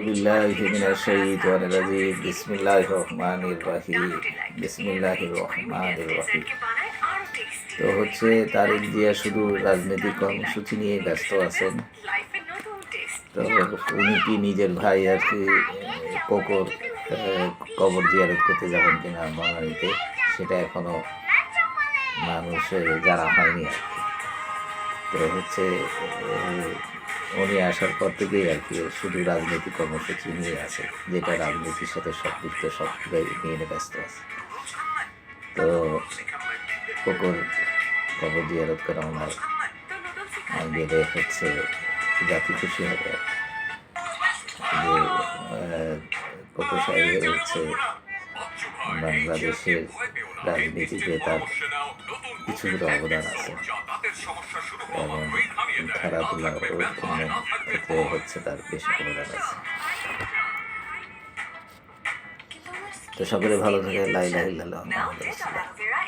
বিল্লাহি মিনাশ শাইতানির রাজিম বিসমিল্লাহির রহমানির রহিম বিসমিল্লাহির রহমানির রহিম। তো হচ্ছে তারেক জিয়া শুধু রাজনৈতিক কর্মসূচি নিয়ে ব্যস্ত আছেন। তো উনি কি নিজের ভাই আর কি কোকর কবর জিয়ারত করতে যাবেন কিনা বনানীতে, সেটা এখনো মানুষের জানা হয়নি আর কি। তো হচ্ছে উনি আসার পর থেকেই আর কি শুধু রাজনৈতিক কর্মসূচি নিয়ে আছে, যেটা রাজনীতির সাথে সম্পৃক্ত সবগুলোই নিয়ে ব্যস্ত আছে। তো কোকর কবর জিয়ারত করা ওনার গেলে হচ্ছে জাতি খুশি হবে যে কোকর সাহেবের হচ্ছে বাংলাদেশের রাজনীতিতে তার কিছুগুলো অবদান আছে এবং খেলাধুলা ও অন্য ক্ষেত্রে হচ্ছে তার বেশি অবদান আছে। তো সকলে ভালো থাকে। লা ইলাহা ইল্লাল্লাহ মুহাম্মাদুর রাসূলুল্লাহ।